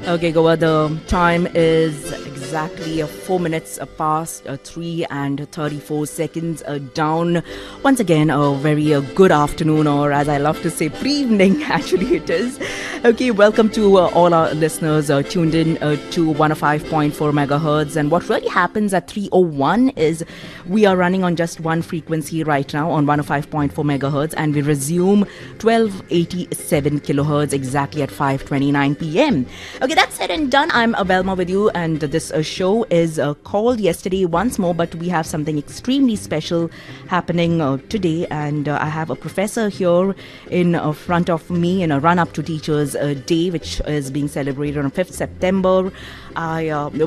Okay, Goa, the time is exactly 4 minutes past 3 and 34 seconds down. Once again, a very good afternoon, or as I love to say, pre-evening, actually it is. Okay, welcome to all our listeners tuned in to 105.4 megahertz. And what really happens at 3:01 is we are running on just one frequency right now on 105.4 megahertz, and we resume 1287 kilohertz exactly at 5:29 p.m. Okay, that's said and done. I'm VELMA with you, and this show is called Yesterday Once More, but we have something extremely special happening today, and I have a professor here in front of me in a run-up to Teachers' Day, which is being celebrated on 5th September.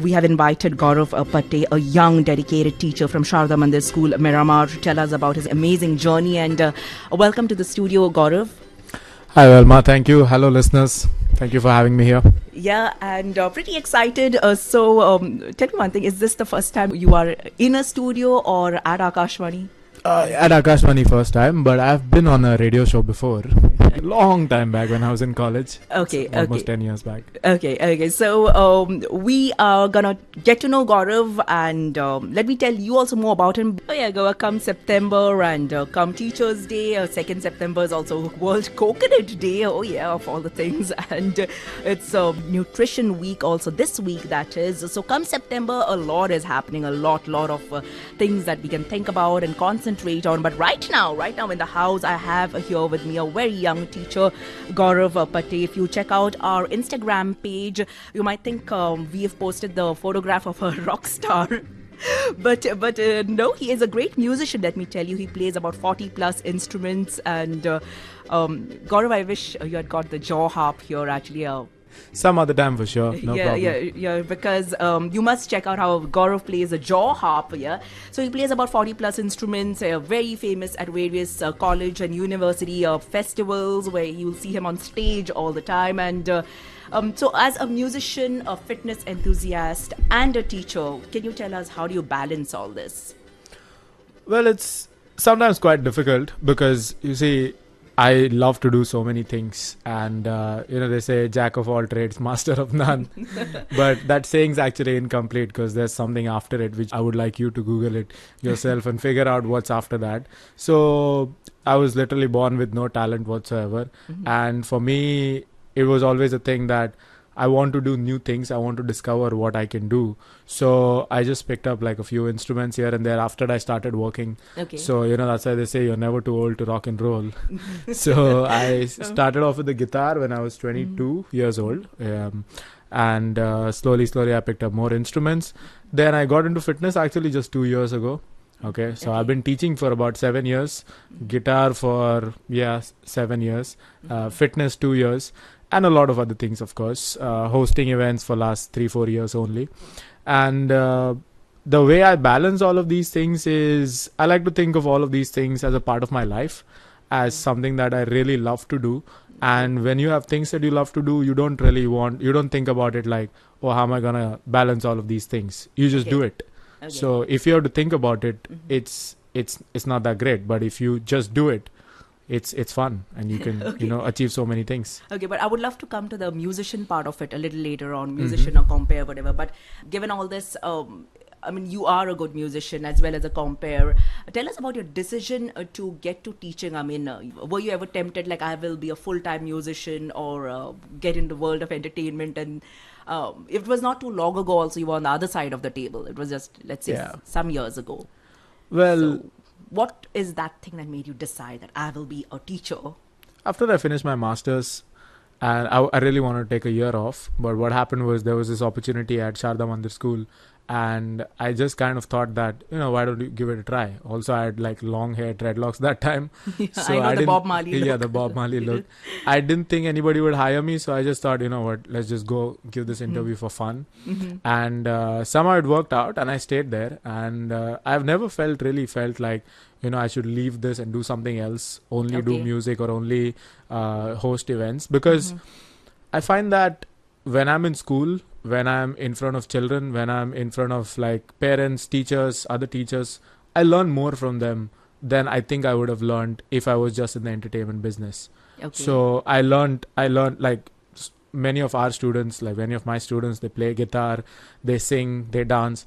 We have invited GAURAV Patte, a young, dedicated teacher from Sharda Mandir School, Miramar, to tell us about his amazing journey, and welcome to the studio, GAURAV. Hi, Velma. Thank you. Hello, listeners. Thank you for having me here. Yeah, and pretty excited. So tell me one thing. Is this the first time you are in a studio or at Akashvani? At Akashvani first time, but I've been on a radio show before. Long time back when I was in college. Okay, almost 10 years back. Okay. So we are gonna get to know GAURAV, and let me tell you also more about him. Oh yeah, Goa, come September and come Teachers' Day. 2nd September is also World Coconut Day. Oh yeah, of all the things. And it's Nutrition Week also this week, that is. So come September, a lot is happening. A lot of things that we can think about and concentrate on. But right now in the house, I have here with me a very young teacher, GAURAV Patte. If you check out our Instagram page, you might think we have posted the photograph of a rock star. But no, he is a great musician, let me tell you. He plays about 40 plus instruments, and GAURAV, I wish you had got the jaw harp here actually. Some other time for sure. No problem. Yeah, because you must check out how GAURAV plays a jaw harp. Yeah, so he plays about 40 plus instruments, very famous at various college and university festivals where you will see him on stage all the time. And so as a musician, a fitness enthusiast and a teacher, can you tell us how do you balance all this? Well, it's sometimes quite difficult because you see, I love to do so many things, and they say jack of all trades, master of none. But that saying's actually incomplete because there's something after it, which I would like you to Google it yourself and figure out what's after that. So I was literally born with no talent whatsoever. Mm-hmm. And for me, it was always a thing that I want to do new things. I want to discover what I can do. So I just picked up like a few instruments here and there after I started working. Okay. So, that's why they say you're never too old to rock and roll. So I started off with the guitar when I was 22 years old. And slowly I picked up more instruments. Then I got into fitness actually just 2 years ago. Okay. So I've been teaching for about 7 years. Guitar for, 7 years. Fitness 2 years. And a lot of other things, of course. Hosting events for last 3-4 years only. And the way I balance all of these things is I like to think of all of these things as a part of my life, as something that I really love to do. And when you have things that you love to do, you don't think about it like, oh, how am I going to balance all of these things? You just do it. Okay. So if you have to think about it, it's not that great. But if you just do it, it's fun, and you can achieve so many things. Okay, but I would love to come to the musician part of it a little later on, musician or compare, whatever. But given all this, you are a good musician as well as a compare. Tell us about your decision to get to teaching. Were you ever tempted like I will be a full-time musician or get in the world of entertainment? And it was not too long ago also you were on the other side of the table. It was just, let's say, some years ago. Well, what is that thing that made you decide that I will be a teacher? After I finished my master's, and I really wanted to take a year off, but what happened was there was this opportunity at Sharda Mandir School, and I just kind of thought that, why don't you give it a try? Also, I had like long hair, dreadlocks that time. So I know the Bob Marley look. Yeah, the Bob Marley look. I didn't think anybody would hire me, so I just thought, let's just go give this interview for fun. Mm-hmm. And somehow it worked out, and I stayed there. And I've never felt like, I should leave this and do something else, only do music or only host events. Because I find that when I'm in school, when I'm in front of children, when I'm in front of like parents, teachers, other teachers, I learn more from them than I think I would have learned if I was just in the entertainment business. Okay. So I learned like many of our students, like many of my students, they play guitar, they sing, they dance.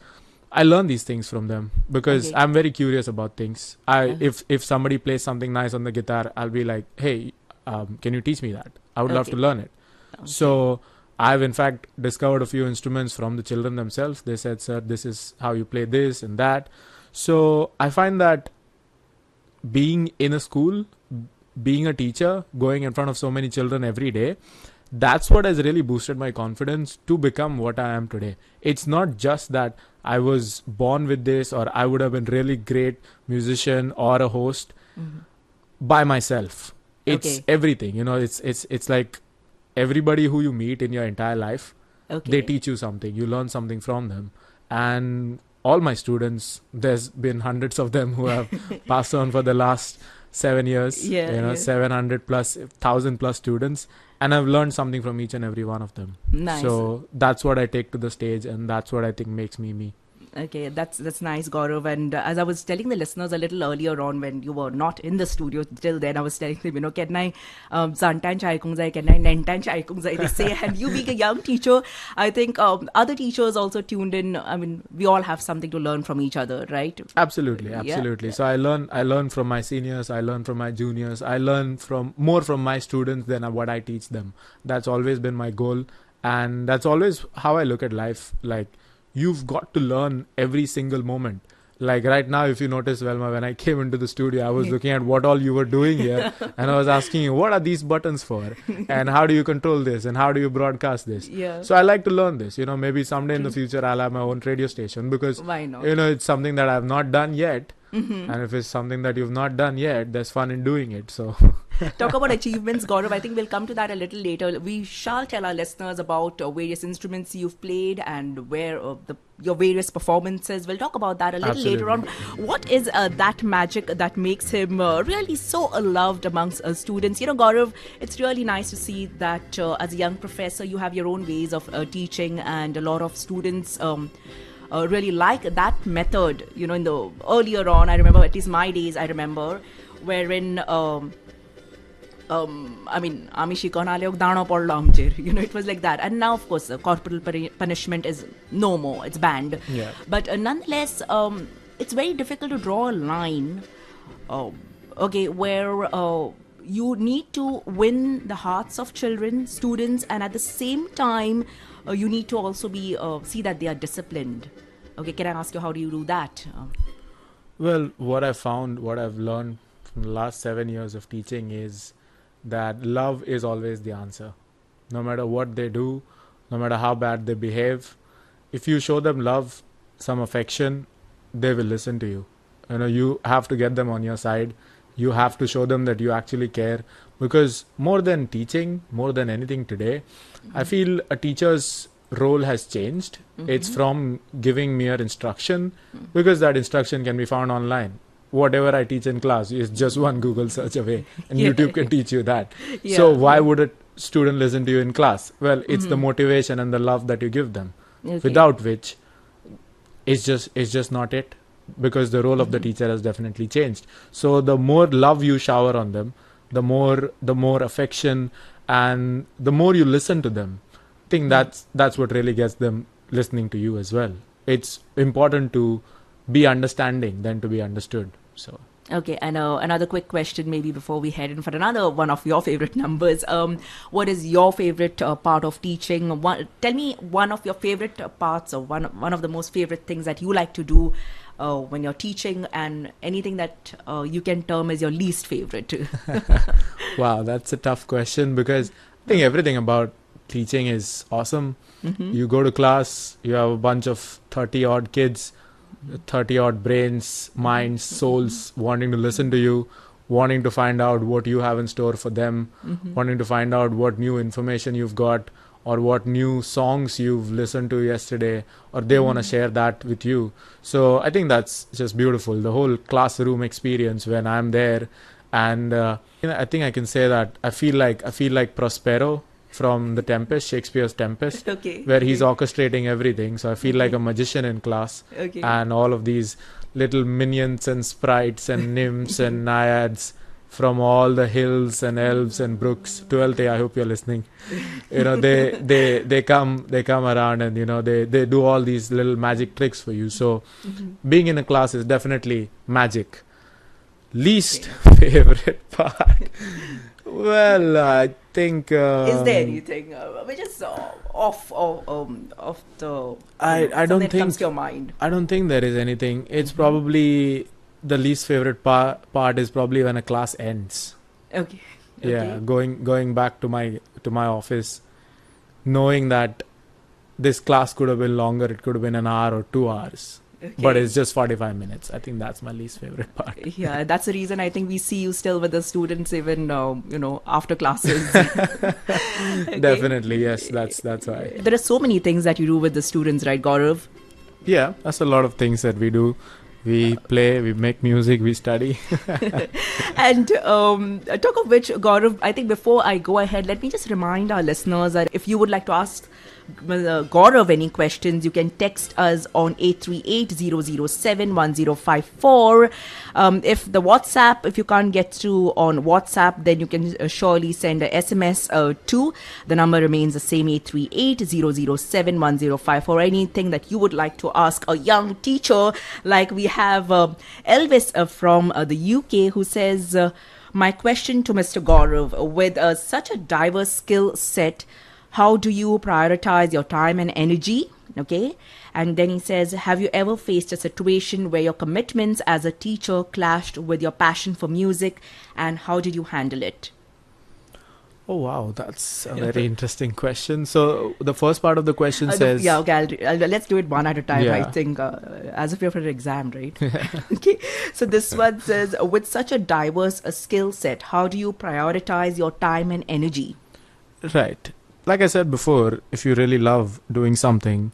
I learn these things from them because Okay. I'm very curious about things. If somebody plays something nice on the guitar, I'll be like, hey, can you teach me that? I would love to learn it. Okay. So I've in fact discovered a few instruments from the children themselves. They said, sir, this is how you play this and that. So I find that being in a school, being a teacher, going in front of so many children every day, that's what has really boosted my confidence to become what I am today. It's not just that I was born with this or I would have been really great musician or a host by myself. It's everything, you know, it's like everybody who you meet in your entire life, they teach you something, you learn something from them. And all my students, there's been hundreds of them who have passed on for the last 7 years, 700 plus, 1,000 plus students. And I've learned something from each and every one of them. Nice. So that's what I take to the stage, and that's what I think makes me me. Okay, that's nice, Gaurav. And as I was telling the listeners a little earlier on, when you were not in the studio till then, I was telling them, you know, can I zantan chai kung zai, can I nentan chai kung zai, they say. And you being a young teacher, I think other teachers also tuned in. I mean, we all have something to learn from each other, right? Absolutely. Yeah. So I learn from my seniors, I learn from my juniors, I learn more from my students than what I teach them. That's always been my goal, and that's always how I look at life. Like, you've got to learn every single moment. Like right now, if you notice, Velma, when I came into the studio, I was looking at what all you were doing here. And I was asking you, what are these buttons for? And how do you control this? And how do you broadcast this? Yeah. So I like to learn this. You know, maybe someday in the future, I'll have my own radio station because, why not? you know, it's something that I've not done yet. And if it's something that you've not done yet, there's fun in doing it. So talk about achievements, Gaurav. I think we'll come to that a little later. We shall tell our listeners about various instruments you've played and where your various performances. We'll talk about that a little later on. What is that magic that makes him really so loved amongst students? You know, Gaurav, it's really nice to see that as a young professor, you have your own ways of teaching, and a lot of students really like that method. You know, in the earlier on, I remember, at least my days, I remember, wherein I mean, you know, it was like that. And now, of course, corporal punishment is no more. It's banned. Yeah. But nonetheless, it's very difficult to draw a line, where you need to win the hearts of children, students, and at the same time, you need to also be see that they are disciplined. Okay, can I ask you, how do you do that? Well, what I've learned from the last 7 years of teaching is that love is always the answer. No matter what they do, no matter how bad they behave, if you show them love, some affection, they will listen to you. You know, you have to get them on your side. You have to show them that you actually care. Because more than teaching, more than anything today, I feel a teacher's role has changed. It's from giving mere instruction, because that instruction can be found online. Whatever I teach in class is just one Google search away, and YouTube can teach you that. So why would a student listen to you in class? Well, it's the motivation and the love that you give them, without which it's just not it, because the role of the teacher has definitely changed. So the more love you shower on them, the more affection, and the more you listen to them. I think that's what really gets them listening to you as well. It's important to be understanding than to be understood. So okay, and another quick question, maybe before we head in for another one of your favorite numbers. What is your favorite part of teaching? Tell me one of your favorite parts, or one of the most favorite things that you like to do when you're teaching, and anything that you can term as your least favorite. Wow, that's a tough question, because I think everything about teaching is awesome. You go to class, you have a bunch of 30 odd kids, 30 odd brains, minds, souls wanting to listen to you, wanting to find out what you have in store for them, wanting to find out what new information you've got, or what new songs you've listened to yesterday, or they want to share that with you. So I think that's just beautiful, the whole classroom experience when I'm there. And I think I can say that I feel like Prospero from the Tempest, Shakespeare's Tempest, where he's orchestrating everything. So I feel like a magician in class, and all of these little minions and sprites and nymphs and naiads from all the hills and elves and brooks. 12th I hope you're listening. They come around, and they do all these little magic tricks for you. So being in a class is definitely magic. Least favorite part. Well, I think. Is there anything which is off the? I don't that think comes to your mind. I don't think there is anything. It's probably the least favorite part is probably when a class ends. Okay. Yeah, going back to my office, knowing that this class could have been longer. It could have been an hour or 2 hours. Okay. But it's just 45 minutes. I think that's my least favorite part. Yeah, that's the reason I think we see you still with the students even after classes. Okay. Definitely, yes. That's why. There are so many things that you do with the students, right, Gaurav? Yeah, that's a lot of things that we do. We play, we make music, we study. And talk of which, Gaurav, I think before I go ahead, let me just remind our listeners that if you would like to ask Gaurav any questions, you can text us on 838-007-1054. If the WhatsApp, if you can't get through on WhatsApp, then you can surely send a SMS to. The number remains the same, 838-007-1054. Anything that you would like to ask a young teacher, like we have Elvis from the UK, who says, my question to Mr. Gaurav, with such a diverse skill set, how do you prioritize your time and energy? Okay. And then he says, have you ever faced a situation where your commitments as a teacher clashed with your passion for music, and how did you handle it? Oh, wow. That's a very interesting question. So the first part of the question says... Yeah, okay. Let's do it one at a time, Yeah. I think, as if you're for an exam, right? Okay. So this one says, with such a diverse skill set, how do you prioritize your time and energy? Right. Like I said before, if you really love doing something,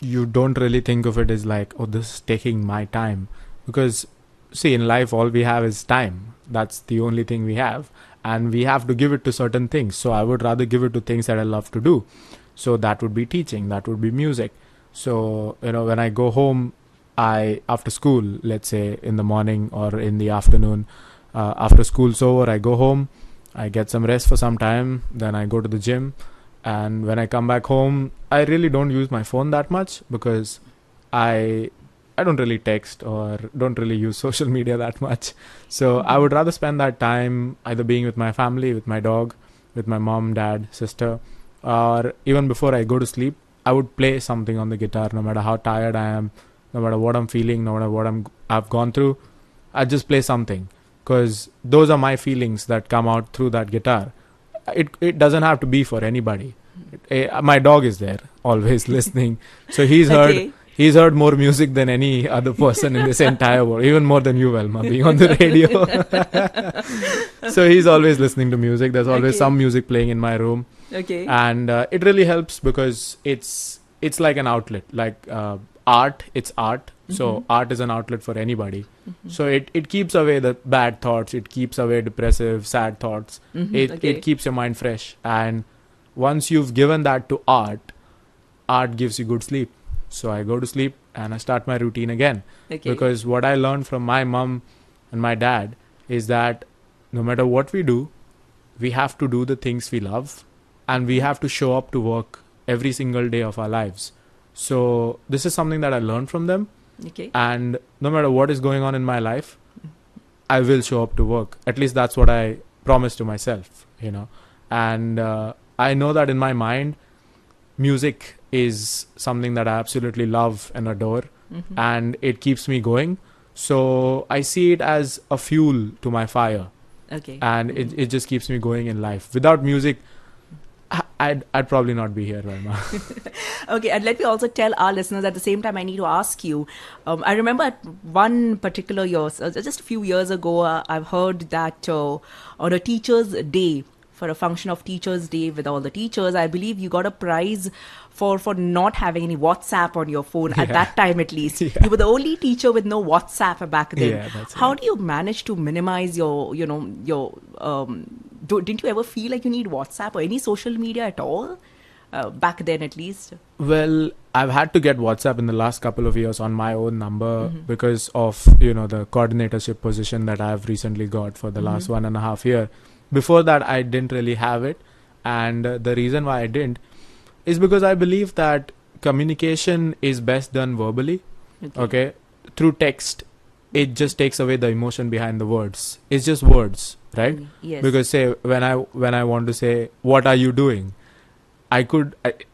you don't really think of it as like, oh, this is taking my time. Because, see, in life, all we have is time. That's the only thing we have. And we have to give it to certain things. So I would rather give it to things that I love to do. So that would be teaching. That would be music. So, when I go home, after school, let's say in the morning or in the afternoon, after school's over, I go home. I get some rest for some time, then I go to the gym, and when I come back home, I really don't use my phone that much because I don't really text or don't really use social media that much. So I would rather spend that time either being with my family, with my dog, with my mom, dad, sister, or even before I go to sleep, I would play something on the guitar, no matter how tired I am, no matter what I'm feeling, no matter what I've gone through. I just play something. Because those are my feelings that come out through that guitar. It doesn't have to be for anybody. My dog is there, always listening. So he's heard more music than any other person in this entire world. Even more than you, Velma, being on the radio. So he's always listening to music. There's always some music playing in my room. Okay. And it really helps because it's like an outlet. Like art, it's art. So art is an outlet for anybody. So it keeps away the bad thoughts. It keeps away depressive, sad thoughts. It keeps your mind fresh. And once you've given that to art gives you good sleep. So I go to sleep and I start my routine again. Okay. Because what I learned from my mom and my dad is that no matter what we do, we have to do the things we love, and we have to show up to work every single day of our lives. So this is something that I learned from them. Okay. And no matter what is going on in my life, I will show up to work. At least that's what I promise to myself, And I know that in my mind, music is something that I absolutely love and adore. And it keeps me going. So I see it as a fuel to my fire. Okay. And it just keeps me going in life. Without music, I'd probably not be here right now. Okay, and let me also tell our listeners at the same time, I need to ask you. I remember at one particular year, just a few years ago, I've heard that on a Teacher's Day, for a function of Teacher's Day with all the teachers, I believe you got a prize for not having any WhatsApp on your phone at that time, at least. Yeah. You were the only teacher with no WhatsApp back then. Yeah, that's How right. do you manage to minimize your didn't you ever feel like you need WhatsApp or any social media at all back then at least? Well, I've had to get WhatsApp in the last couple of years on my own number because of, the coordinatorship position that I've recently got for the last 1.5 year. Before that, I didn't really have it. And the reason why I didn't is because I believe that communication is best done verbally. Okay. Through text, it just takes away the emotion behind the words. It's just words, right? Yes. Because say when I want to say, what are you doing?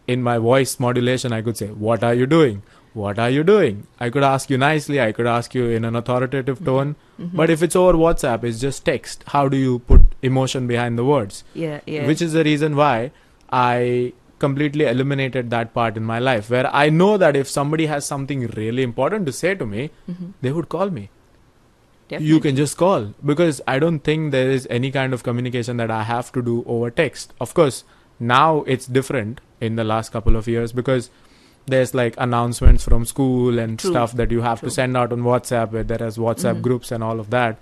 In my voice modulation, I could say, what are you doing? What are you doing? I could ask you nicely. I could ask you in an authoritative tone. But if it's over WhatsApp, it's just text. How do you put emotion behind the words? Yeah. Which is the reason why I completely eliminated that part in my life, where I know that if somebody has something really important to say to me, they would call me. Definitely. You can just call, because I don't think there is any kind of communication that I have to do over text. Of course, now it's different in the last couple of years because there's like announcements from school and stuff that you have to send out on WhatsApp, where there is WhatsApp groups and all of that.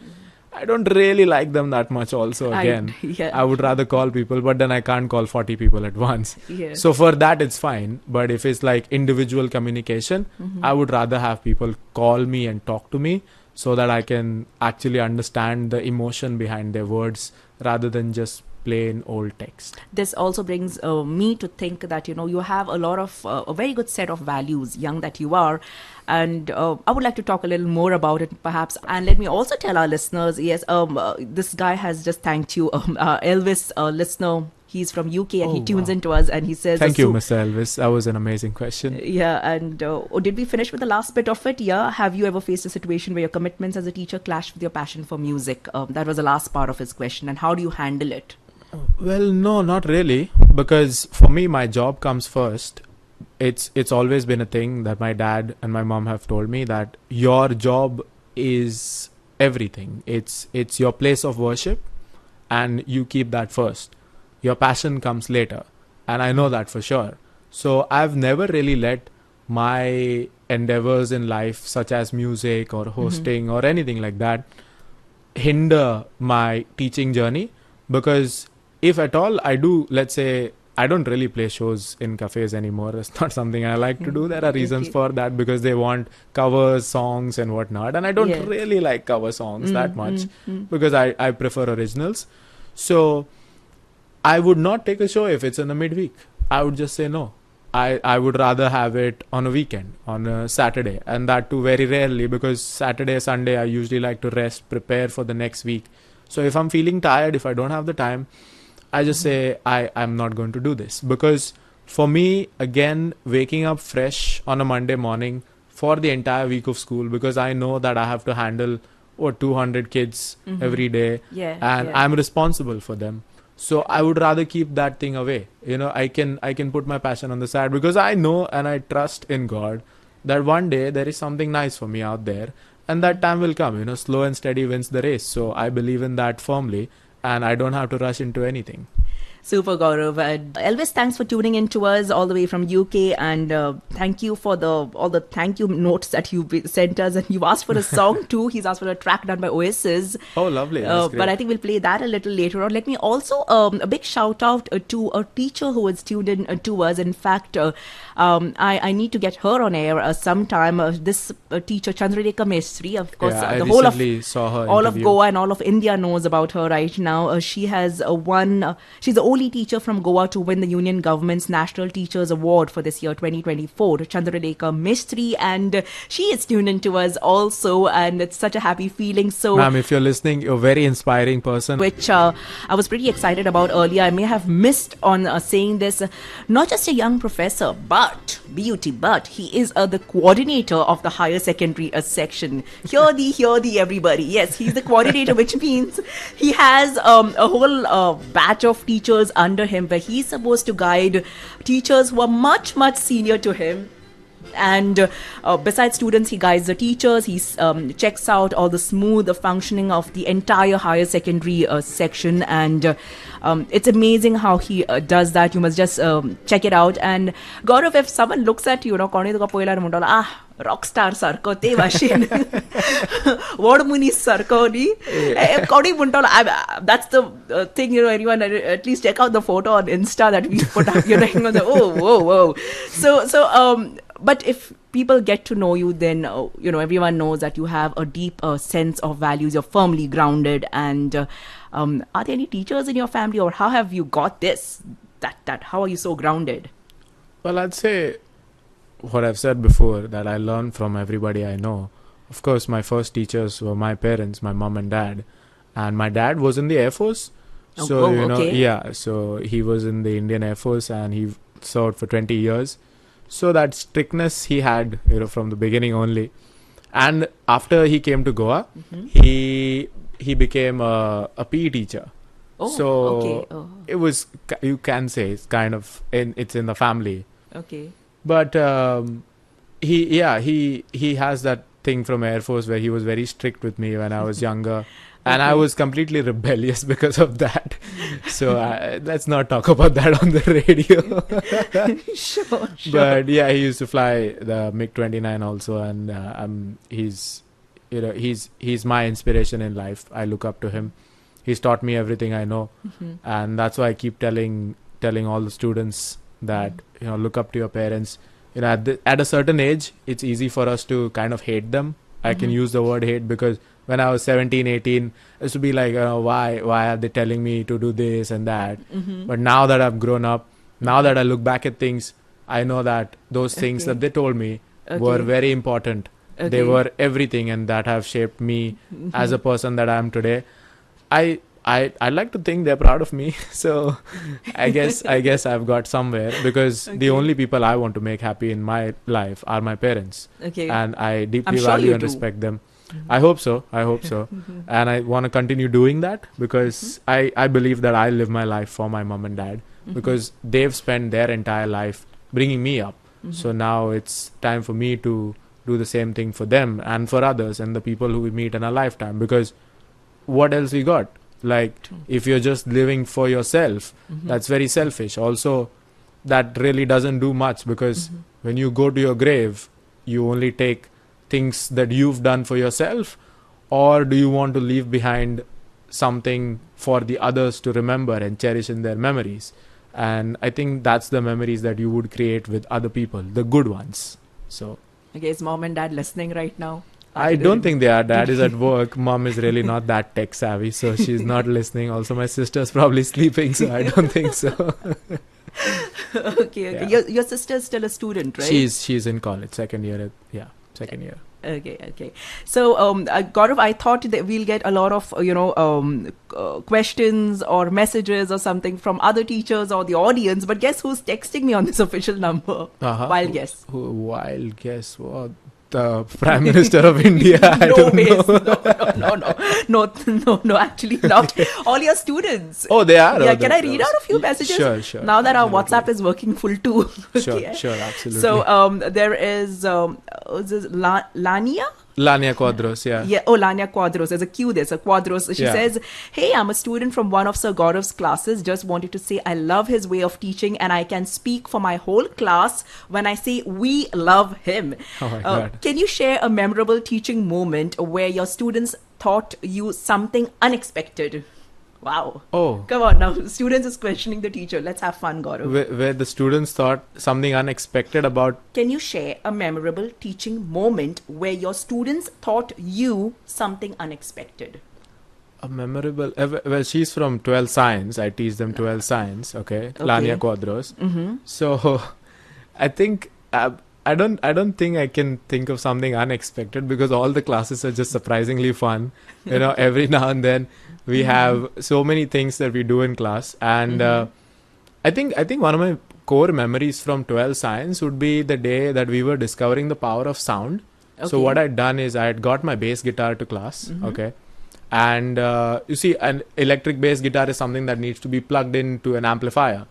I don't really like them that much also again. I would rather call people, but then I can't call 40 people at once. So for that, it's fine. But if it's like individual communication, I would rather have people call me and talk to me so that I can actually understand the emotion behind their words rather than just plain old text. This also brings me to think that, you have a lot of a very good set of values, young that you are. And I would like to talk a little more about it, perhaps. And let me also tell our listeners, yes, this guy has just thanked you, Elvis, listener. He's from UK and he tunes into us and he says... Thank you, Mr. Elvis. That was an amazing question. Yeah, and did we finish with the last bit of it? Yeah. Have you ever faced a situation where your commitments as a teacher clashed with your passion for music? That was the last part of his question. And how do you handle it? Well, no, not really. Because for me, my job comes first. It's always been a thing that my dad and my mom have told me, that your job is everything. It's your place of worship and you keep that first. Your passion comes later. And I know that for sure. So I've never really let my endeavors in life, such as music or hosting or anything like that, hinder my teaching journey. Because if at all I do, let's say, I don't really play shows in cafes anymore. It's not something I like to do. There are reasons for that, because they want covers, songs and whatnot. And I don't really like cover songs that much because I prefer originals. So I would not take a show if it's in a midweek. I would just say no. I would rather have it on a weekend, on a Saturday. And that too very rarely, because Saturday, Sunday, I usually like to rest, prepare for the next week. So if I'm feeling tired, if I don't have the time, I just say I'm not going to do this. Because for me, again, waking up fresh on a Monday morning for the entire week of school, because I know that I have to handle 200 kids every day, and I'm responsible for them. So I would rather keep that thing away. I can put my passion on the side, because I know and I trust in God that one day there is something nice for me out there, and that time will come. Slow and steady wins the race. So I believe in that firmly, and I don't have to rush into anything. Super, Gaurav. Elvis, thanks for tuning in to us all the way from UK, and thank you for all the thank you notes that you sent us. And you asked for a song too. He's asked for a track done by Oasis. Oh, lovely. That's great. But I think we'll play that a little later on. Let me also a big shout out to a teacher who has tuned in to us. In fact, I need to get her on air sometime. This teacher, Chandradeka Mestri, of course, the whole of saw her all interview. of Goa and all of India knows about her right now. She has won. She's the only teacher from Goa to win the Union Government's National Teachers Award for this year, 2024, Chandradeka Mistry, and she is tuned into us also, and it's such a happy feeling. So, ma'am, if you're listening, you're a very inspiring person. Which I was pretty excited about earlier. I may have missed on saying this. Not just a young professor, but he is the coordinator of the higher secondary section. Hear thee, everybody. Yes, he's the coordinator, which means he has a whole batch of teachers under him, where he's supposed to guide teachers who are much, much senior to him. And besides students, he guides the teachers. He checks out all the smooth functioning of the entire higher secondary section. And it's amazing how he does that. You must just check it out. And Gaurav, if someone looks at you, rock star sarko te vashin word muni sarko ni that's the thing, anyone at least check out the photo on Insta that we put up. Whoa. So but if people get to know you, then everyone knows that you have a deep sense of values. You're firmly grounded. And are there any teachers in your family, or how have you got this that how are you so grounded? Well, I'd say what I've said before, that I learned from everybody I know. Of course, my first teachers were my parents, my mom and dad. And my dad was in the Air Force. So, okay. So he was in the Indian Air Force and he served for 20 years. So that strictness he had, from the beginning only. And after he came to Goa, he became a PE teacher. It was, you can say, it's kind of, it's in the family. Okay. But he has that thing from Air Force where he was very strict with me when I was younger. And I was completely rebellious because of that. So let's not talk about that on the radio. Sure. But yeah, he used to fly the MiG-29 also. And he's my inspiration in life. I look up to him. He's taught me everything I know. And that's why I keep telling all the students that, look up to your parents. At a certain age, it's easy for us to kind of hate them. I can use the word hate because when I was 17, 18, I used to be like, why are they telling me to do this and that? But now that I've grown up, now that I look back at things, I know that those things that they told me were very important. They were everything, and that have shaped me as a person that I am today. I like to think they're proud of me. So I guess I've got somewhere, because the only people I want to make happy in my life are my parents. Okay. And I deeply value and respect them. I hope so. And I want to continue doing that, because I believe that I live my life for my mom and dad, because they've spent their entire life bringing me up. So now it's time for me to do the same thing for them and for others and the people who we meet in our lifetime, because what else we got? Like, if you're just living for yourself, that's very selfish. Also, that really doesn't do much, because when you go to your grave, you only take things that you've done for yourself, or do you want to leave behind something for the others to remember and cherish in their memories? And I think that's the memories that you would create with other people, the good ones. So, okay, is mom and dad listening right now? I don't think they are. Dad is at work. Mom is really not that tech savvy, so she's not listening. Also, my sister's probably sleeping, so I don't think so. Okay. Yeah. Your sister's still a student, right? She's in college, second year. Second year. Okay. So, Gaurav, I thought that we'll get a lot of, questions or messages or something from other teachers or the audience. But guess who's texting me on this official number? Wild guess. Wild guess. What? The Prime Minister of India. I don't know. No, actually not. All your students. Oh, they are? Yeah, can I read out a few messages? Sure. Now that our WhatsApp is working full too. Okay. Sure, absolutely. So, there is Lania? Lania Quadros, yeah. Yeah, Lania Quadros. There's a Q there, so Quadros. She says, hey, I'm a student from one of Sir Gaurav's classes. Just wanted to say I love his way of teaching, and I can speak for my whole class when I say we love him. Oh my God. Can you share a memorable teaching moment where your students taught you something unexpected? Wow. Oh. Come on now. Students is questioning the teacher. Let's have fun, Gaurav. Where the students thought something unexpected about... Can you share a memorable teaching moment where your students taught you something unexpected? A memorable... Well, she's from 12 Science. I teach them 12 Science. Okay. Lania Quadros. So, I think... I don't think I can think of something unexpected, because all the classes are just surprisingly fun. Every now and then we have so many things that we do in class. And I think one of my core memories from 12 Science would be the day that we were discovering the power of sound. Okay. So what I'd done is I had got my bass guitar to class. Okay. And you see, an electric bass guitar is something that needs to be plugged into an amplifier.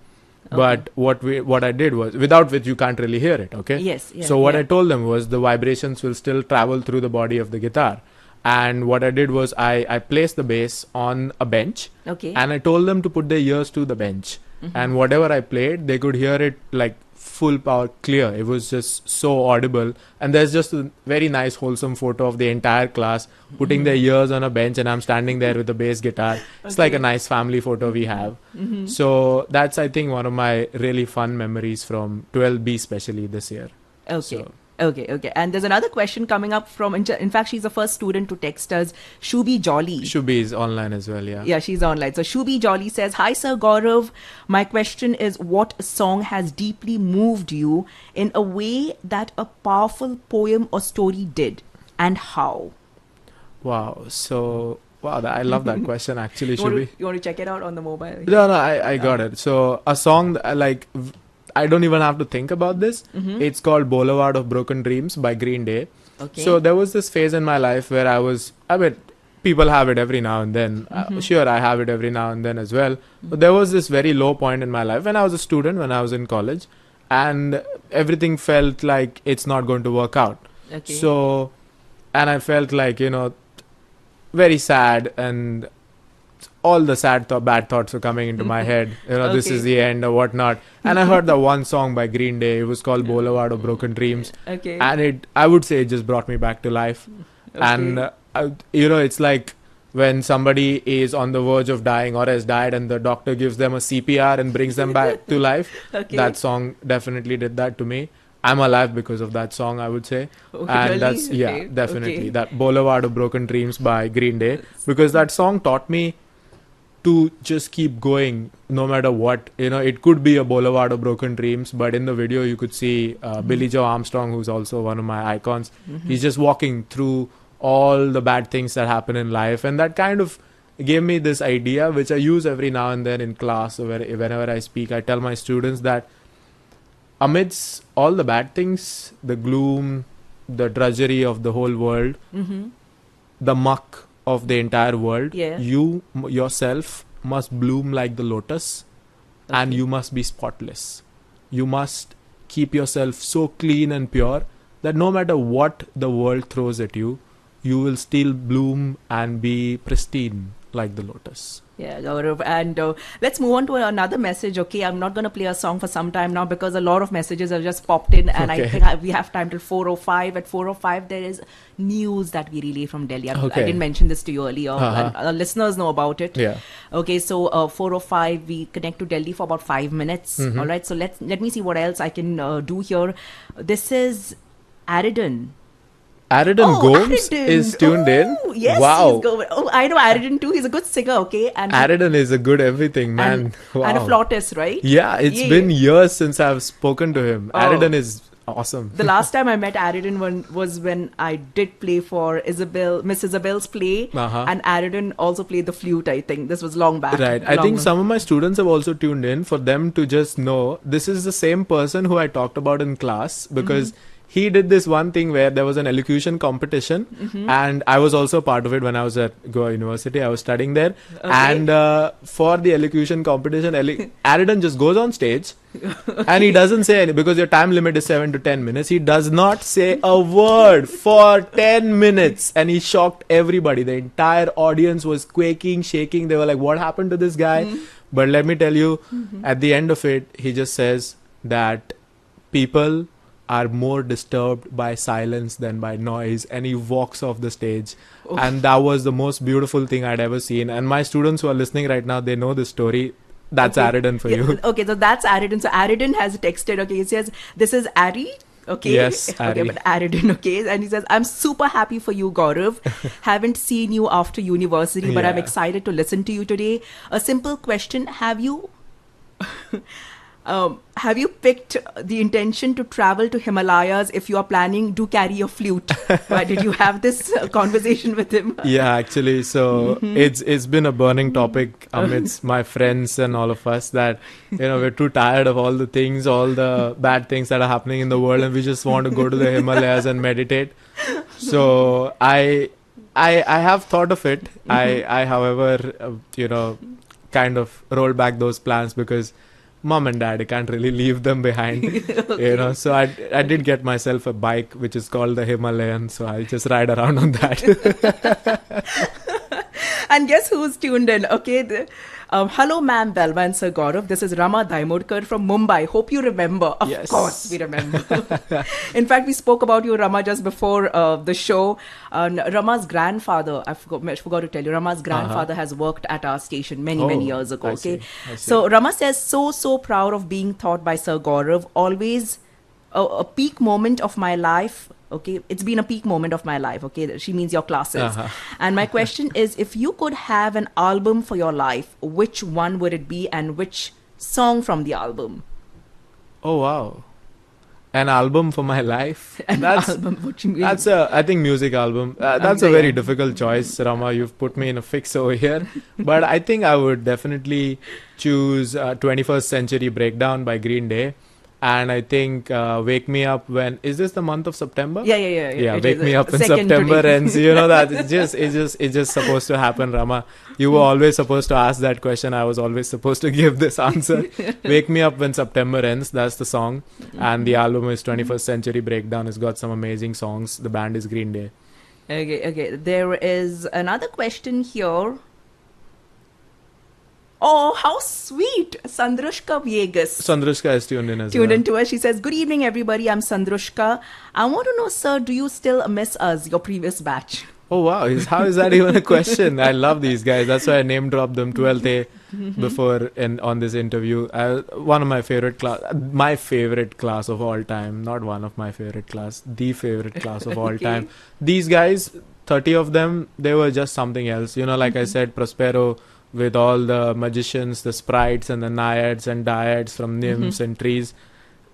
But what I did was, without which you can't really hear it, okay? Yes. Yeah, so what yeah. I told them was the vibrations will still travel through the body of the guitar. And what I did was I placed the bass on a bench, Okay. and I told them to put their ears to the bench. And whatever I played, they could hear it like full power, clear. It was just so audible. And there's just a very nice wholesome photo of the entire class putting their ears on a bench, and I'm standing there with the bass guitar. It's like a nice family photo we have. So that's, I think, one of my really fun memories from 12B, especially this year. Okay. So- Okay. And there's another question coming up from, in fact, she's the first student to text us, Shubi Jolly. Shubi is online as well, yeah. Yeah, she's online. So Shubi Jolly says, "Hi, Sir Gaurav. My question is, what song has deeply moved you in a way that a powerful poem or story did, and how?" Wow. So, wow, I love that question, actually, Shubi. You want to check it out on the mobile? No, I got it. So, a song, I don't even have to think about this. It's called Boulevard of Broken Dreams by Green Day. Okay. So, there was this phase in my life where people have it every now and then. Sure, I have it every now and then as well. But there was this very low point in my life when I was a student, when I was in college, and everything felt like it's not going to work out. Okay. So, and I felt like, very sad, and all the bad thoughts were coming into my head. This is the end or whatnot. And I heard the one song by Green Day. It was called Boulevard of Broken Dreams. Okay. And I would say it just brought me back to life. Okay. And, it's like when somebody is on the verge of dying or has died and the doctor gives them a CPR and brings them back to life. Okay. That song definitely did that to me. I'm alive because of that song, I would say. Okay, And really? that's, yeah, Okay, definitely. okay. That Boulevard of Broken Dreams by Green Day. Because that song taught me to just keep going no matter what. It could be a Boulevard of Broken Dreams, but in the video you could see Billy Joe Armstrong, who's also one of my icons. He's just walking through all the bad things that happen in life. And that kind of gave me this idea, which I use every now and then in class or whenever I speak. I tell my students that amidst all the bad things, the gloom, the drudgery of the whole world, the muck of the entire world, Yeah. you yourself must bloom like the lotus, and Okay. you must be spotless. You must keep yourself so clean and pure that no matter what the world throws at you, you will still bloom and be pristine like the lotus. Yeah, Gaurav. And let's move on to another message. Okay, I'm not going to play a song for some time now because a lot of messages have just popped in, and Okay. I think we have time till 4:05. At 4:05, there is news that we relay from Delhi. I Okay. didn't mention this to you earlier, and our listeners know about it. Yeah. Okay, so 4:05, we connect to Delhi for about 5 minutes. All right, so let me see what else I can do here. This is Aridin. Aridin Gomes Aridin. is tuned in. Oh, yes, Wow. he's going. Oh, I know Aridin too. He's a good singer. Okay, and Aridin is a good everything, man. and, Wow. and a flautist, right? Yeah, it's Yeah. been years since I've spoken to him. Oh. Aridin is awesome. The last time I met Aridin was when I did play for Miss Isabel's play, and Aridin also played the flute. I think this was long back. Right. I think some of my students have also tuned in for them to just know this is the same person who I talked about in class, because he did this one thing where there was an elocution competition, and I was also part of it when I was at Goa University. I was studying there, and for the elocution competition, Aridin just goes on stage, and he doesn't say any, because your time limit is 7 to 10 minutes. He does not say a word for 10 minutes, and he shocked everybody. The entire audience was quaking, shaking. They were like, "What happened to this guy?" But let me tell you, at the end of it, he just says that people are more disturbed by silence than by noise, and he walks off the stage. And that was the most beautiful thing I'd ever seen. And my students who are listening right now, they know this story. That's Aridin for you. Okay, so that's Aridin. So Aridin has texted. Okay, he says this is Ari. Okay. Yes, Okay, Ari. but Aridin. Okay, and he says, "I'm super happy for you, Gaurav. Haven't seen you after university, but I'm Yeah. excited to listen to you today. A simple question: Have you picked the intention to travel to Himalayas? If you are planning, do carry a flute." Why did you have this conversation with him? Yeah, actually, so it's been a burning topic amidst my friends and all of us that we're too tired of all the things, all the bad things that are happening in the world, and we just want to go to the Himalayas and meditate. So I have thought of it. I however kind of rolled back those plans because mom and dad, I can't really leave them behind. Okay. So I did get myself a bike which is called the Himalayan, so I just ride around on that. And guess who's tuned in? Okay. Hello, ma'am, Velma and Sir Gaurav. This is Rama Daimodkar from Mumbai. Hope you remember. Of Yes. course, we remember. In fact, we spoke about you, Rama, just before the show. Rama's grandfather, I forgot to tell you, Rama's grandfather has worked at our station many years ago. I Okay. see, I see. So Rama says, so proud of being taught by Sir Gaurav. Always a peak moment of my life. Okay, it's been a peak moment of my life. Okay, she means your classes. And my question is, if you could have an album for your life, which one would it be, and which song from the album? Oh wow, an album for my life. An album, what you mean? That's I think music album. That's a very difficult choice, Rama. You've put me in a fix over here. But I think I would definitely choose 21st Century Breakdown by Green Day. And I think Wake Me Up when... Is this the month of September? Yeah. Yeah, It Wake is Me Up in second September today. ends. That it's just supposed to happen, Rama. You were always supposed to ask that question. I was always supposed to give this answer. Wake Me Up when September ends. That's the song. And the album is 21st Century Breakdown. It's got some amazing songs. The band is Green Day. Okay. There is another question here. Oh, how sweet. Sandrushka Viegas. Sandrushka is tuned in as Tuned well. into us. She says, good evening, everybody. I'm Sandrushka. I want to know, sir, do you still miss us, your previous batch? Oh wow, how is that even a question? I love these guys. That's why I name dropped them 12th A before on this interview. One of my favorite class of all time. Not one of my favorite class, the favorite class of all Okay. time. These guys, 30 of them, they were just something else. Like I said, Prospero with all the magicians, the sprites and the naiads and dyads from nymphs and trees.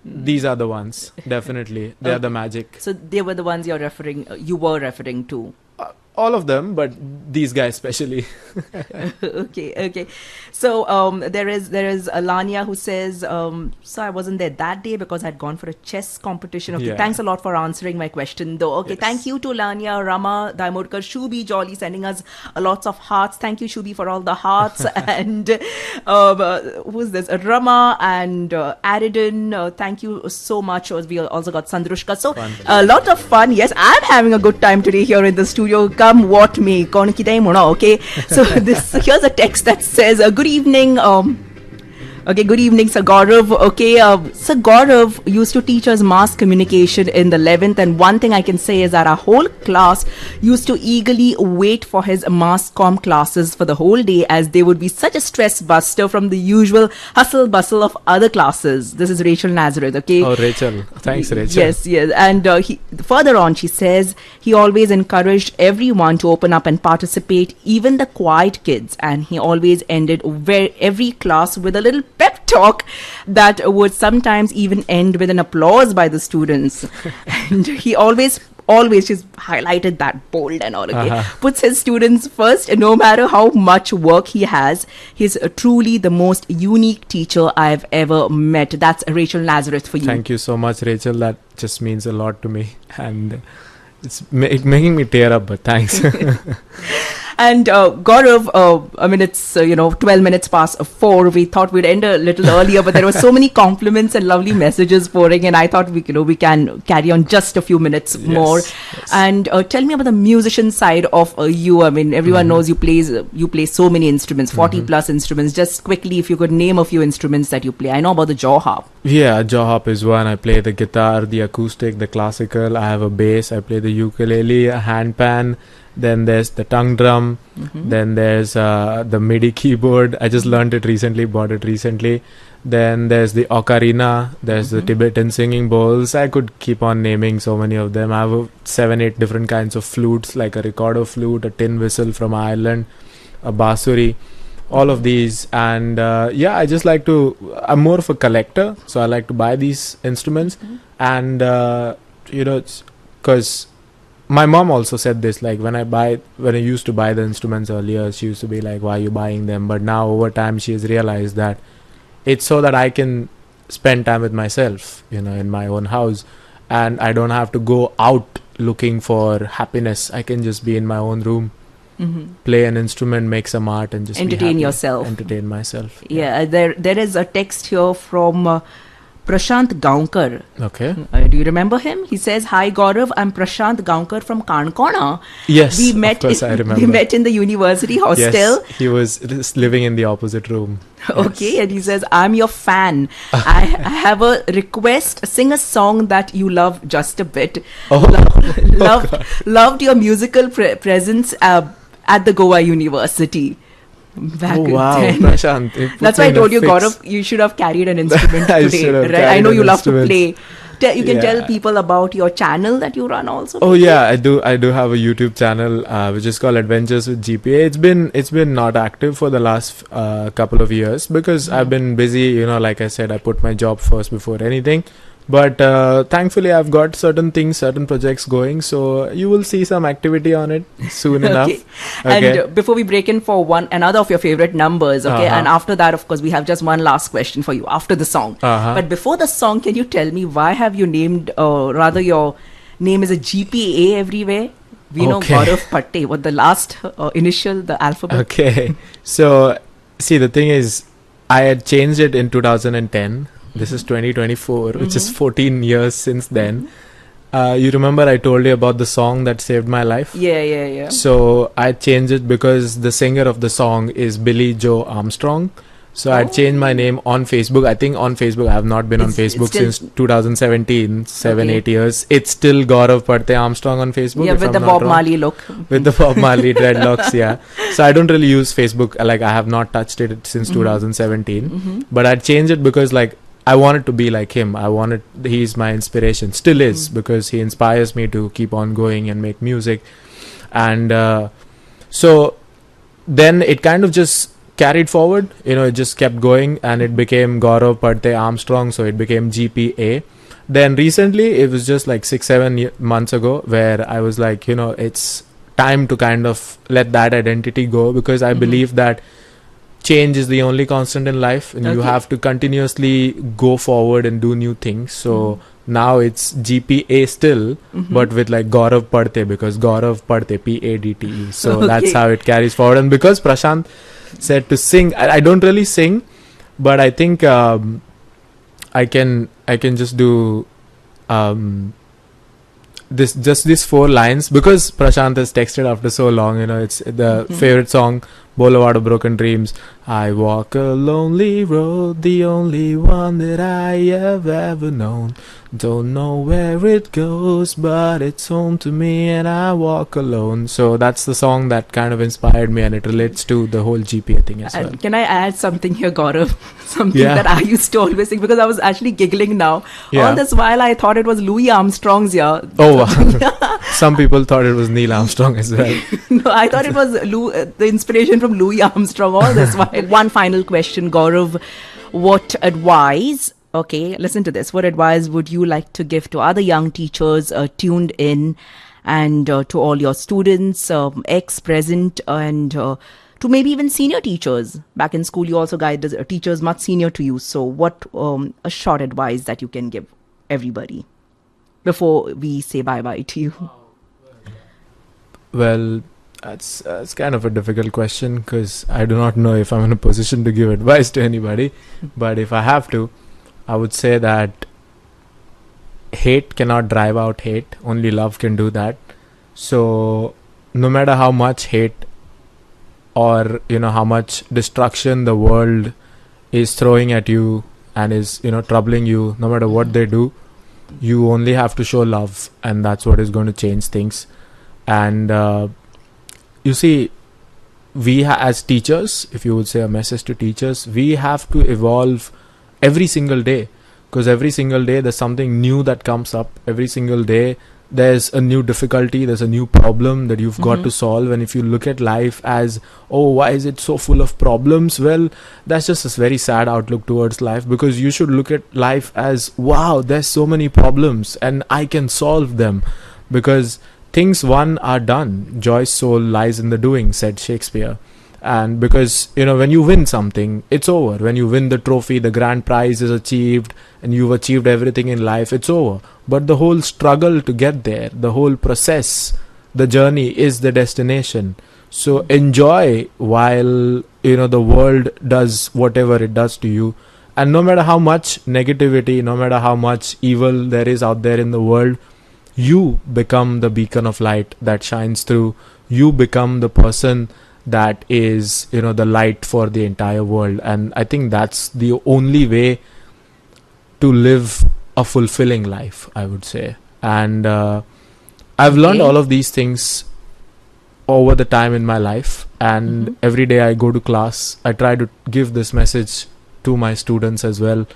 These are the ones, definitely. They are the magic. So they were the ones you were referring to. All of them, but these guys especially. Okay. So there is Alania who says, so I wasn't there that day because I'd gone for a chess competition. Okay, Yeah. thanks a lot for answering my question though. Okay, Yes. thank you to Alania, Rama, Daimodkar, Shubi, Jolly sending us lots of hearts. Thank you, Shubi, for all the hearts. And who's this? Rama and Aridin, thank you so much. We also got Sandrushka. So Fun. a lot of fun. Yes, I'm having a good time today here in the studio. Come what me, kaun kidai mona, okay? So here's a text that says, good evening. Okay, good evening, Sir Gaurav. Okay, Sir Gaurav used to teach us mass communication in the 11th, and one thing I can say is that our whole class used to eagerly wait for his mass comm classes for the whole day, as they would be such a stress buster from the usual hustle bustle of other classes. This is Rachel Nazareth, okay? Oh, Rachel. Thanks, Rachel. Yes. And further on, she says, he always encouraged everyone to open up and participate, even the quiet kids. And he always ended every class with a little pep talk that would sometimes even end with an applause by the students. And he always she's highlighted that bold and all, okay, puts his students first, no matter how much work he has. He's truly the most unique teacher I've ever met. That's Rachel Nazareth for you. Thank you so much, Rachel. That just means a lot to me. And it's making me tear up, but thanks. And Gaurav, it's 12 minutes past 4. We thought we'd end a little earlier, but there were so many compliments and lovely messages pouring in. I thought we can carry on just a few minutes more. Yes. And tell me about the musician side of you. I mean, everyone knows you play so many instruments, 40 plus instruments. Just quickly, if you could name a few instruments that you play. I know about the jaw harp. Yeah, jaw harp is one. I play the guitar, the acoustic, the classical. I have a bass. I play the ukulele, a handpan. Then there's the tongue drum. Then there's the MIDI keyboard. I just learned it recently, bought it recently. Then there's the ocarina. There's the Tibetan singing bowls. I could keep on naming so many of them. I have 7-8 different kinds of flutes, like a recorder flute, a tin whistle from Ireland, a bassuri, all of these. And I just like I'm more of a collector, so I like to buy these instruments. And it's because my mom also said this, like when I used to buy the instruments earlier, she used to be like, why are you buying them? But now over time she has realized that it's so that I can spend time with myself, in my own house, and I don't have to go out looking for happiness. I can just be in my own room play an instrument, make some art, and just Entertain be happy, yourself. Entertain myself. Yeah, there is a text here from Prashant Gaunkar. Okay. Do you remember him? He says, "Hi Gaurav, I'm Prashant Gaunkar from Kankona. Yes, We met of course I remember. We met in the university hostel." Yes, he was just living in the opposite room. Okay, Yes. and he says, "I'm your fan. I have a request. Sing a song that you love just a bit. Oh, Loved your musical presence at the Goa University." Back oh wow, then. Prashant. it put That's me why I in a told you, fix. Gaurav, you should have carried an instrument I today, should have right? I carried know an you love to instrument. play. You can tell Yeah. people about your channel that you run also. Oh yeah, I do have a YouTube channel which is called Adventures with GPA. It's been not active for the last couple of years because I've been busy. You know, like I said, I put my job first before anything. But thankfully, I've got certain projects going. So you will see some activity on it soon enough. Okay. And before we break in for another of your favorite numbers, okay, and after that, of course, we have just one last question for you after the song. But before the song, can you tell me why have you named, rather your name is a GPA everywhere? We know Gaurav Patte, what the last initial, the alphabet. Okay. So, see, the thing is, I had changed it in 2010. This is 2024, which is 14 years since then. You remember I told you about the song that saved my life? Yeah. So I changed it because the singer of the song is Billy Joe Armstrong. So I changed my name on Facebook. I think on Facebook, I have not been on Facebook since 2017, 8 years. It's still Gaurav Patte Armstrong on Facebook. Yeah, with the Bob Marley look. With the Bob Marley dreadlocks, yeah. So I don't really use Facebook. Like I have not touched it since 2017. But I changed it because like I wanted to be like him. He's my inspiration. Still is because he inspires me to keep on going and make music. And so then it kind of just carried forward. You know, it just kept going and it became Gaurav Patte Armstrong. So it became GPA. Then recently, it was just like 6-7 months ago where I was like, you know, it's time to kind of let that identity go because I believe that change is the only constant in life and you have to continuously go forward and do new things. So now it's GPA still, but with like Gaurav Patte because Gaurav Patte, P-A-D-T-E. So that's how it carries forward. And because Prashant said to sing, I don't really sing, but I think I can just do these 4 lines because Prashant has texted after so long. You know, it's the favorite song, Boulevard of Broken Dreams. I walk a lonely road, the only one that I have ever known. Don't know where it goes, but it's home to me and I walk alone. So that's the song that kind of inspired me and it relates to the whole GPA thing as well. Can I add something here, Gaurav? Something that I used to always sing because I was actually giggling now. All this while I thought it was Louis Armstrong's, Oh, wow. Some people thought it was Neil Armstrong as well. No, I thought it was the inspiration from Louis Armstrong all this while. One final question, Gaurav. What advice, listen to this. What advice would you like to give to other young teachers tuned in and to all your students, ex, present, and to maybe even senior teachers? Back in school, you also guided teachers much senior to you. So what a short advice that you can give everybody before we say bye-bye to you? Well, that's kind of a difficult question because I do not know if I'm in a position to give advice to anybody. But if I have to, I would say that hate cannot drive out hate. Only love can do that. So no matter how much hate or, you know, how much destruction the world is throwing at you and is, you know, troubling you, no matter what they do, you only have to show love, and that's what is going to change things. And you see, we as teachers, if you would say a message to teachers, we have to evolve every single day, because every single day there's something new that comes up. Every single day there's a new difficulty, there's a new problem that you've got to solve. And if you look at life as, oh, why is it so full of problems? Well, that's just a very sad outlook towards life, because you should look at life as, wow, there's so many problems and I can solve them, because things won are done. Joy's soul lies in the doing, said Shakespeare. And because, you know, when you win something, it's over. When you win the trophy, the grand prize is achieved and you've achieved everything in life, it's over. But the whole struggle to get there, the whole process, the journey is the destination. So enjoy while the world does whatever it does to you. And no matter how much negativity, no matter how much evil there is out there in the world, you become the beacon of light that shines through. You become the person that is the light for the entire world. And I think that's the only way to live a fulfilling life, I would say. And I've learned all of these things over the time in my life, and every day I go to class, I try to give this message to my students as well.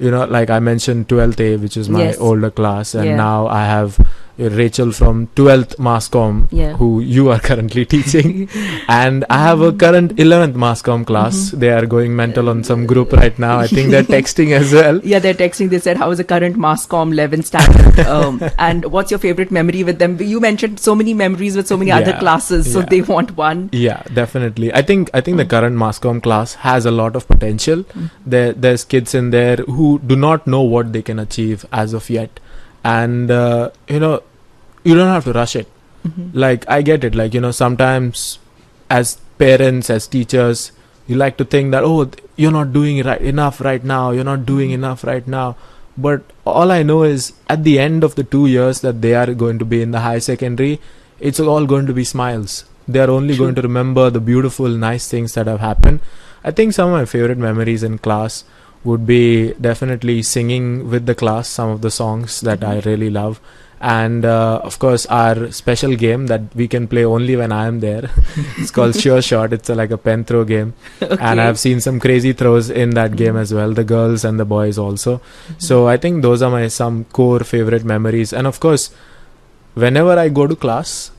Like I mentioned 12th A, which is my older class, and now I have Rachel from 12th Mass Comm, who you are currently teaching, and I have a current 11th Mass Comm class. They are going mental on some group right now. I think they're texting as well. Yeah, they're texting. They said, how is the current Mass Comm 11 standard? And what's your favorite memory with them? You mentioned so many memories with so many other classes, so they want one. Yeah, definitely. I think the current Mass Comm class has a lot of potential. There's kids in there who do not know what they can achieve as of yet. And you don't have to rush it. Like I get it, like sometimes as parents, as teachers, you like to think that, oh, you're not doing enough right now, you're not doing enough right now. But all I know is at the end of the 2 years that they are going to be in the high secondary, it's all going to be smiles. They are only going to remember the beautiful, nice things that have happened. I think some of my favorite memories in class would be definitely singing with the class some of the songs that I really love. And of course our special game that we can play only when I am there. It's called Sure Shot. It's like a pen throw game. And I've seen some crazy throws in that game as well, the girls and the boys also. So I think those are some core favorite memories. And of course, whenever I go to class,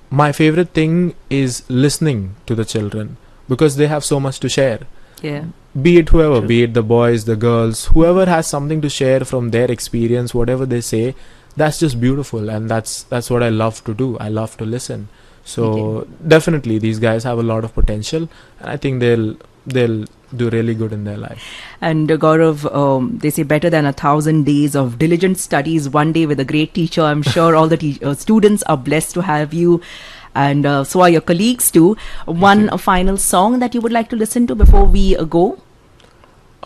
my favorite thing is listening to the children, because they have so much to share. Be it whoever, be it the boys, the girls, whoever has something to share from their experience, whatever they say, that's just beautiful. And that's what I love to do. I love to listen. So definitely these guys have a lot of potential, and I think they'll do really good in their life. And Gaurav, they say better than 1,000 days of diligent studies, one day with a great teacher. I'm sure all the students are blessed to have you, and so are your colleagues too. One final song that you would like to listen to before we go?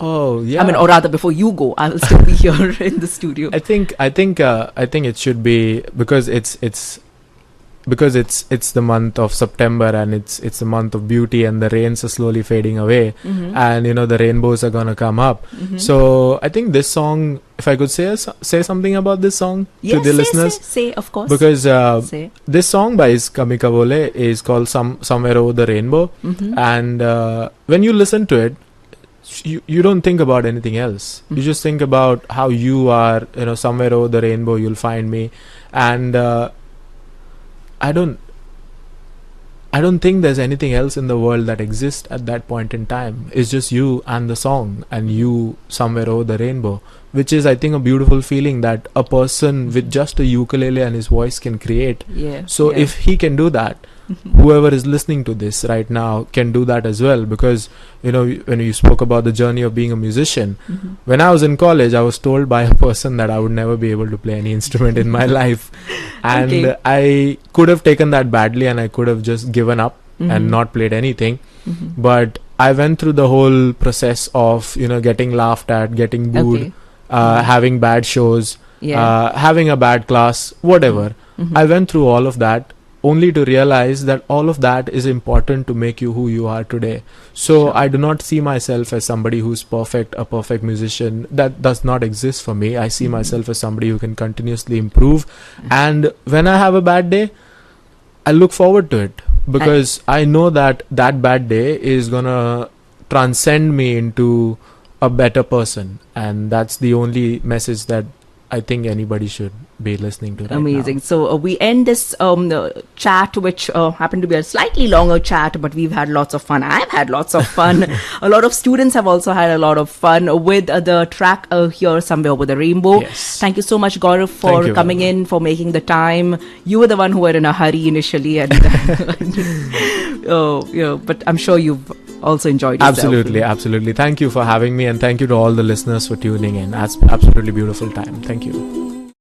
Oh yeah. I mean, or rather, before you go, I will still be here in the studio. I think it should be, because it's the month of September, and it's the month of beauty, and the rains are slowly fading away, and the rainbows are gonna come up. So I think this song, if I could say something about this song to the listeners, say of course, because this song by Kami Kabole is called Somewhere Over the Rainbow, and when you listen to it, you don't think about anything else. You just think about how you are, somewhere over the rainbow you'll find me. And I don't think there's anything else in the world that exists at that point in time. It's just you and the song, and you somewhere over the rainbow, which is, I think, a beautiful feeling that a person with just a ukulele and his voice can create. So if he can do that, whoever is listening to this right now can do that as well. Because when you spoke about the journey of being a musician, when I was in college, I was told by a person that I would never be able to play any instrument in my life, and I could have taken that badly, and I could have just given up and not played anything. But I went through the whole process of getting laughed at, getting booed, having bad shows, having a bad class, whatever. I went through all of that, only to realize that all of that is important to make you who you are today. So I do not see myself as somebody who's perfect, a perfect musician. That does not exist for me. I see myself as somebody who can continuously improve. And when I have a bad day, I look forward to it, because I know that bad day is gonna transcend me into a better person. And that's the only message that I think anybody should be listening to right Amazing. now. So we end this chat, which happened to be a slightly longer chat, but we've had lots of fun. I've had lots of fun. A lot of students have also had a lot of fun with the track here, Somewhere Over the Rainbow. Thank you so much, Gaurav, for coming in, for making the time. You were the one who were in a hurry initially, and but I'm sure you've also enjoyed yourself. Absolutely. Thank you for having me, and thank you to all the listeners for tuning in. Absolutely beautiful time. Thank you.